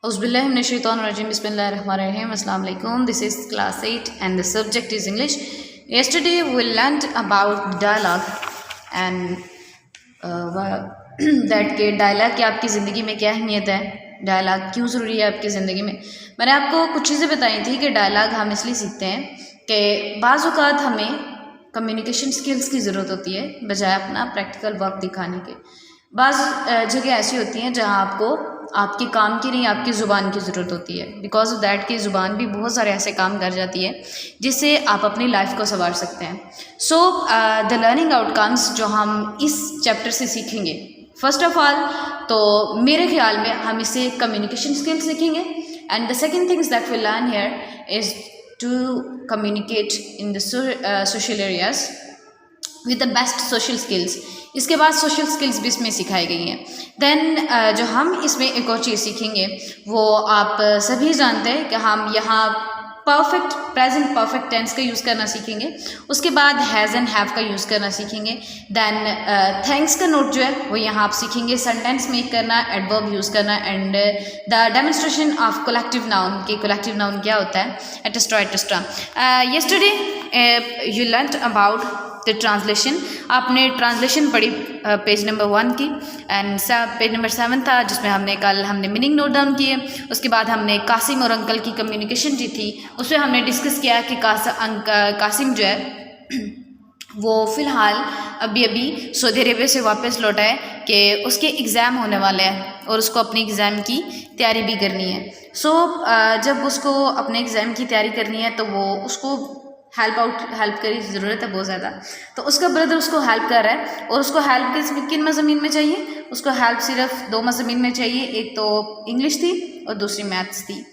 Auzubillahiminash-shaytanir-rajim. Bismillahir-rahmanir-rahim. Assalamu alaikum. This is class 8 and the subject is English. Yesterday we learned about dialogue and that के dialogue की आपकी ज़िंदगी में क्या अहमियत है, डायलॉग क्यों ज़रूरी है आपकी ज़िंदगी में। मैंने आपको कुछ चीज़ें बताई थी कि डायलॉग हम इसलिए सीखते हैं कि बाज़ औक़ात हमें कम्युनिकेशन स्किल्स की ज़रूरत होती है बजाय अपना प्रैक्टिकल वर्क दिखाने के। बाज़ जगह ऐसी होती हैं जहाँ आपको आपके काम की नहीं आपकी ज़ुबान की ज़रूरत होती है, बिकॉज ऑफ दैट की ज़ुबान भी बहुत सारे ऐसे काम कर जाती है जिससे आप अपनी लाइफ को संवार सकते हैं। सो द लर्निंग आउटकम्स जो हम इस चैप्टर से सीखेंगे, फर्स्ट ऑफ ऑल तो मेरे ख्याल में हम इसे कम्युनिकेशन स्किल्स सीखेंगे and the second things that we learn here is to communicate in the social areas with the best social skills. इसके बाद सोशल स्किल्स भी इसमें सिखाई गई हैं। देन जो हम इसमें एक और चीज़ सीखेंगे वो आप सभी जानते हैं कि हम यहाँ परफेक्ट प्रेजेंट परफेक्ट टेंस का यूज़ करना सीखेंगे, उसके बाद हैज़ एंड हैव का यूज़ करना सीखेंगे। देन थैंक्स का नोट जो है वो यहाँ आप सीखेंगे, सेंटेंस मेक करना, एडवर्ब यूज़ करना and the demonstration of collective noun कि कलेक्टिव नाउन क्या होता है, et cetera et cetera. Yesterday you learned about the translation. आपने ट्रांसलेशन पढ़ी पेज नंबर 1 की एंड पेज नंबर 7 था जिसमें हमने मीनिंग नोट डाउन किए। उसके बाद हमने कासिम और अंकल की कम्युनिकेशन जी थी, उसमें हमने डिस्कस किया कि कासिम जो है वो फ़िलहाल अभी सऊदी अरेबिया से वापस लौटा है कि उसके एग्ज़ाम होने वाले हैं और उसको अपने एग्ज़ाम की तैयारी भी करनी है। जब उसको अपने एग्ज़ाम की तैयारी करनी है तो वो उसको हेल्प की ज़रूरत है बहुत ज़्यादा। तो उसका ब्रदर उसको हेल्प कर रहा है और उसको हेल्प किन मज़ामीन में चाहिए, उसको हेल्प सिर्फ 2 मज़ामीन में चाहिए, एक तो इंग्लिश थी और दूसरी मैथ्स थी।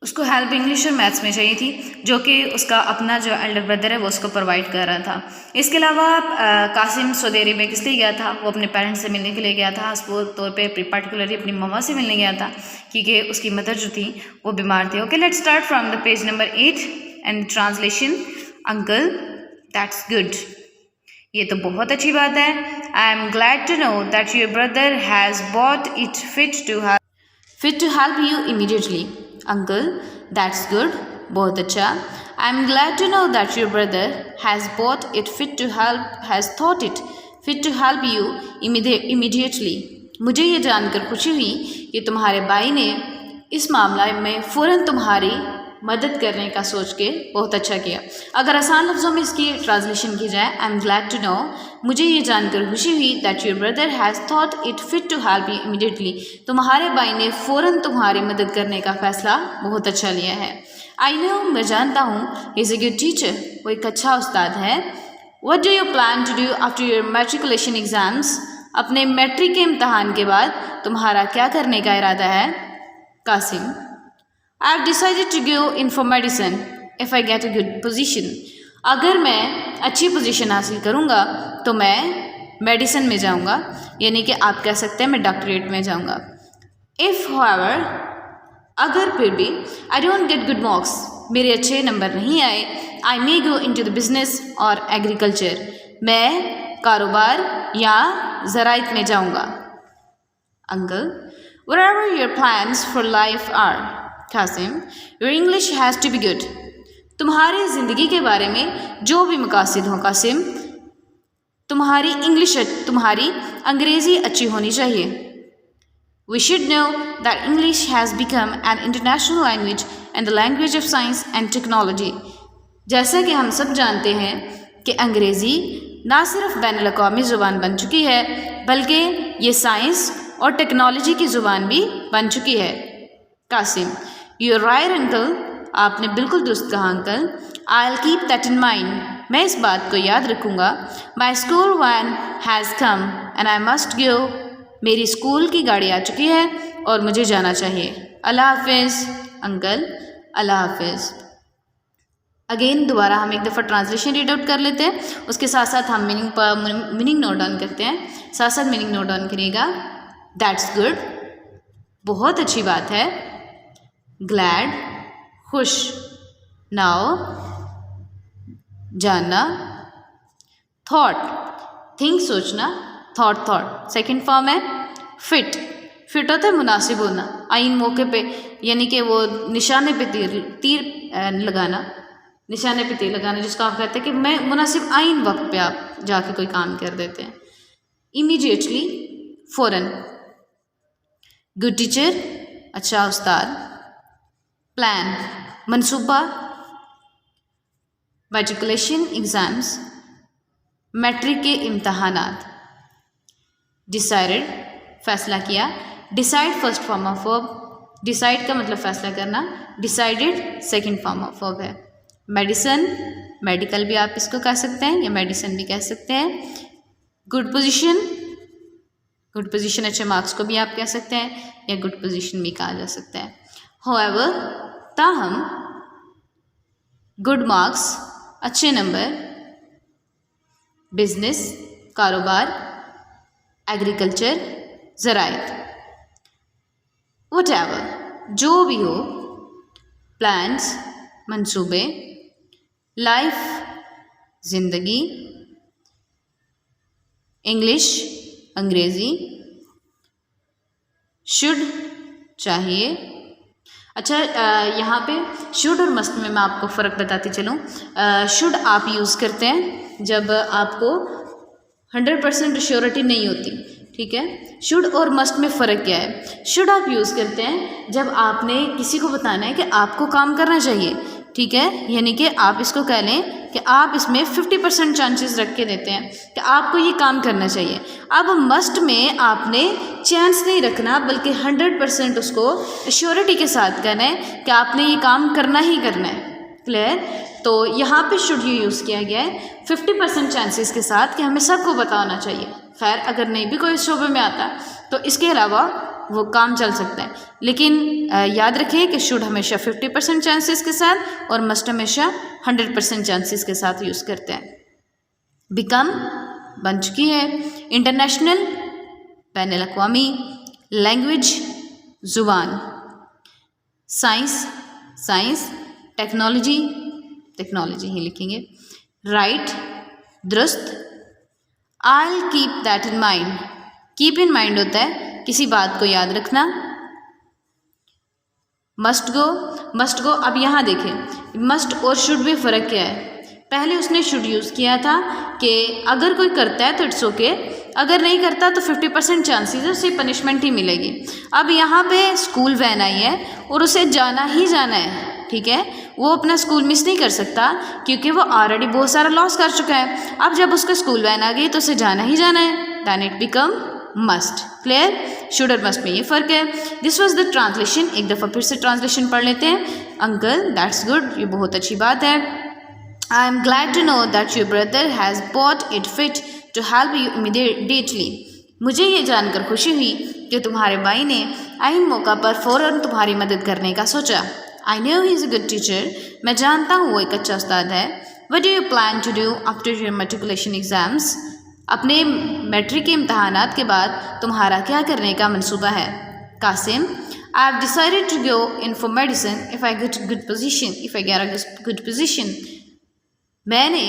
उसको हेल्प इंग्लिश और मैथ्स में चाहिए थी जो कि उसका अपना जो एल्डर ब्रदर है वो उसको प्रोवाइड कर रहा था। इसके अलावा कासिम सऊदी अरेबिया किस लिए गया था, वो अपने पेरेंट्स से मिलने के लिए गया था, खास तौर पे पार्टिकुलरली अपनी मम्मा से मिलने गया था क्योंकि उसकी मदर जो थी वो बीमार थी। Okay, let's start from the page number 8 and translation. Uncle that's good, ये तो बहुत अच्छी बात है। I am glad to know that your brother has bought it fit to help you immediately. Uncle, that's good, बहुत अच्छा। I'm glad to know that your brother has thought it fit to help you immediately. मुझे ये जानकर खुशी हुई कि तुम्हारे भाई ने इस मामला में फ़ौरन तुम्हारी मदद करने का सोच के बहुत अच्छा किया। अगर आसान लफ्ज़ों में इसकी ट्रांसलेशन की जाए, I am glad to know, मुझे ये जानकर खुशी हुई that your brother has thought it fit to help you immediately, तुम्हारे भाई ने फ़ौरन तुम्हारी मदद करने का फ़ैसला बहुत अच्छा लिया है। आई नो, मैं जानता हूँ, he is a good teacher, वो एक अच्छा उस्ताद है। What do you plan to do after your matriculation exams, अपने मैट्रिक के इम्तहान के बाद तुम्हारा क्या करने का इरादा है। Qasim, I have decided to go in for medicine if I get a good position. अगर मैं अच्छी पोजीशन हासिल करूँगा तो मैं मेडिसिन में जाऊँगा, यानी कि आप कह सकते हैं मैं डॉक्टरेट में जाऊँगा। If however, अगर फिर भी I don't get good marks, मेरे अच्छे नंबर नहीं आए, I may go into the business और agriculture, मैं कारोबार या ज़राइत में जाऊँगा। Uncle, whatever your plans for life are, Qasim, your English has to be good. तुम्हारी ज़िंदगी के बारे में जो भी मकासद हों कासिम, तुम्हारी अंग्रेज़ी अच्छी होनी चाहिए। We should know that English has become an international language and the language of science and technology. जैसा कि हम सब जानते हैं कि अंग्रेज़ी ना सिर्फ बैनुल-अक़वामी ज़ुबान बन चुकी है बल्कि ये साइंस और टेक्नोलॉजी की ज़ुबान भी बन चुकी है। Qasim, You're right, uncle. आपने बिल्कुल दुरुस्त कहा uncle. I'll keep that in mind. मैं इस बात को याद रखूँगा। My school van has come and I must go. मेरी स्कूल की गाड़ी आ चुकी है और मुझे जाना चाहिए। अल्लाह हाफिज़ अंकल, अल्लाह हाफिज़। अगेन दोबारा हम एक दफ़ा ट्रांसलेशन रीड आउट कर लेते हैं, उसके साथ साथ हम मीनिंग नोट डाउन करते हैं। साथ साथ मीनिंग नोट डाउन करिएगा। दैट्स गुड, बहुत अच्छी बात है। ग्लैड, खुश। नाउ, जानना। थॉट, थिंक सोचना, थॉट। सेकंड फॉर्म है फिट, फिट होता है मुनासिब होना, आइन मौके पे, यानी कि वो निशाने पे तीर लगाना, निशाने पे तीर लगाना, जिसको आप कहते हैं कि मैं मुनासिब आइन वक्त पे आप जाके कोई काम कर देते हैं। इमीडिएटली, फ़ौरन। गुड टीचर, अच्छा उस्ताद। प्लान, मनसूबा। मैट्रिकुलेशन एग्ज़ाम्स, मैट्रिक के इम्तहानात। डिसाइडेड, फैसला किया। Decide first form of verb, decide का मतलब फैसला करना, decided second form of verb है। मेडिसिन, मेडिकल भी आप इसको कह सकते हैं या मेडिसिन भी कह सकते हैं। गुड पोजीशन, गुड पोजीशन अच्छे मार्क्स को भी आप कह सकते हैं या गुड पोजीशन भी कहा जा सकता है। हाउएवर, ताहम, गुड मार्क्स, अच्छे नंबर। बिजनेस, कारोबार। एग्रीकल्चर, ज़राइत। व्हाटएवर, जो भी हो। प्लान्स, मंसूबे। लाइफ, जिंदगी। इंग्लिश, अंग्रेज़ी। शुड, चाहिए। अच्छा, यहाँ पे शुड और मस्ट में मैं आपको फ़र्क बताती चलूँ। शुड आप यूज़ करते हैं जब आपको 100% श्योरिटी नहीं होती, ठीक है। शुड और मस्ट में फ़र्क क्या है? शुड आप यूज़ करते हैं जब आपने किसी को बताना है कि आपको काम करना चाहिए, ठीक है, यानी कि आप इसको कह लें कि आप इसमें 50% चांसेस रख के देते हैं कि आपको ये काम करना चाहिए। अब मस्ट में आपने चांस नहीं रखना, बल्कि 100% उसको श्योरिटी के साथ कहना है कि आपने ये काम करना ही करना है। क्लियर? तो यहाँ पे शुड यू यूज़ किया गया है 50% चांसेस के साथ कि हमें सबको बताना चाहिए। खैर, अगर नहीं भी कोई शोबे में आता तो इसके अलावा वो काम चल सकता है, लेकिन याद रखें कि शुड हमेशा 50% चांसेस के साथ और मस्ट हमेशा 100% चांसेस के साथ यूज़ करते हैं। बिकम, बन चुकी है। इंटरनेशनल, बैनुल अक़वामी। लैंग्वेज, ज़ुबान। Science, science. टेक्नोलॉजी, टेक्नोलॉजी ही लिखेंगे। राइट, दुरुस्त। I keep that in mind, keep in mind होता है किसी बात को याद रखना। Must go, must go. अब यहाँ देखें, मस्ट और शुड में फ़र्क क्या है? पहले उसने शुड यूज़ किया था कि अगर कोई करता है तो इट्स ओके, अगर नहीं करता तो 50% चांसेस है उसे पनिशमेंट ही मिलेगी। अब यहाँ पे स्कूल वैन आई है और उसे जाना ही जाना है, ठीक है, वो अपना स्कूल मिस नहीं कर सकता क्योंकि वो ऑलरेडी बहुत सारा लॉस कर चुका है। अब जब उसका स्कूल वैन आ गई तो उसे जाना ही जाना है, then it become must. Clear? Should और मस्ट में ये फ़र्क है। This was the translation. एक दफ़ा फिर से ट्रांसलेशन पढ़ लेते हैं। अंकल, दैट्स गुड, ये बहुत अच्छी बात है। I am glad to know that your brother has bought it fit to help you immediately. मुझे ये जानकर खुशी हुई कि तुम्हारे भाई ने आइन मौका पर फ़ौरन तुम्हारी मदद करने का सोचा। I know he is a good teacher, मैं जानता हूँ वो एक अच्छा उस्ताद है। What do you plan to do after your matriculation exams? अपने मैट्रिक के इम्तहानात के बाद तुम्हारा क्या करने का मंसूबा है? Qasim, I have decided to go in for medicine if I get good position, if I get a good position. मैंने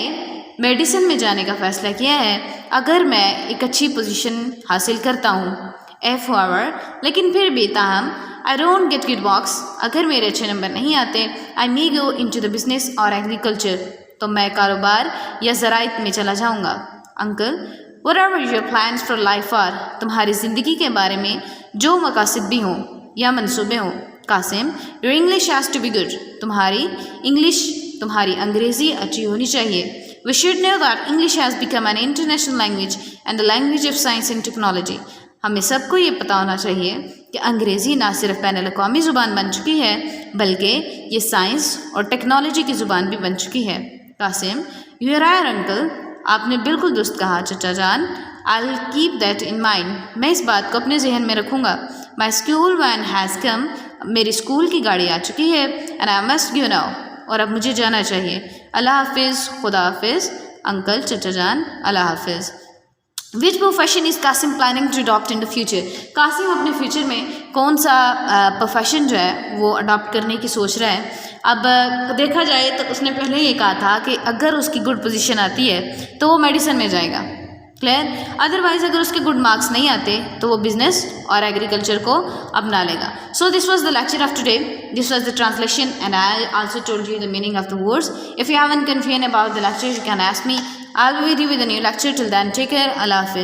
मेडिसिन में जाने का फ़ैसला किया है अगर मैं एक अच्छी पोजीशन हासिल करता हूँ। हाउएवर, लेकिन फिर भी ताहम, I don't get good marks, अगर मेरे अच्छे नंबर नहीं आते, I may go into the business और एग्रीकल्चर, तो मैं कारोबार या ज़राइत में चला जाऊँगा। Uncle, what are your plans for life are? तुम्हारी ज़िंदगी के बारे में जो मकासद भी हों या मंसूबे हों। Qasim, your English has to be good, तुम्हारी इंग्लिश, तुम्हारी अंग्रेज़ी अच्छी होनी चाहिए। We should know that English has become an international language and the language of science and technology. हमें सबको ये पता होना चाहिए कि अंग्रेज़ी ना सिर्फ बैनुल अक़वामी ज़ुबान बन चुकी है, बल्कि ये साइंस और टेक्नोलॉजी की ज़ुबान भी बन चुकी है। Qasim, you are right uncle, आपने बिल्कुल दुरुस्त कहा चचा जान। I will keep that in mind, मैं इस बात को अपने जहन में रखूँगा। My school van has come, मेरी स्कूल की गाड़ी आ चुकी है। And I must go now, और अब मुझे जाना चाहिए। अल्लाह हाफिज़, खुदा हाफिज़। अंकल, चचा जान, अल्लाह हाफिज़। Which profession is Qasim planning to adopt in the future? Qasim अपने फ्यूचर में कौन सा प्रोफेशन जो है वो अडॉप्ट करने की सोच रहा है? अब देखा जाए तो उसने पहले ये कहा था कि अगर उसकी गुड पोजीशन आती है तो वो मेडिसिन में जाएगा, क्लियर। अदरवाइज अगर उसके गुड मार्क्स नहीं आते तो वो बिजनेस और एग्रीकल्चर को अपना लेगा। So this was the lecture of today, this was the translation and I also told you the meaning of the words. If you have any confusion about the lecture you can ask me, I will be with you with a new lecture. Till then take care, अल्लाह हाफिज़।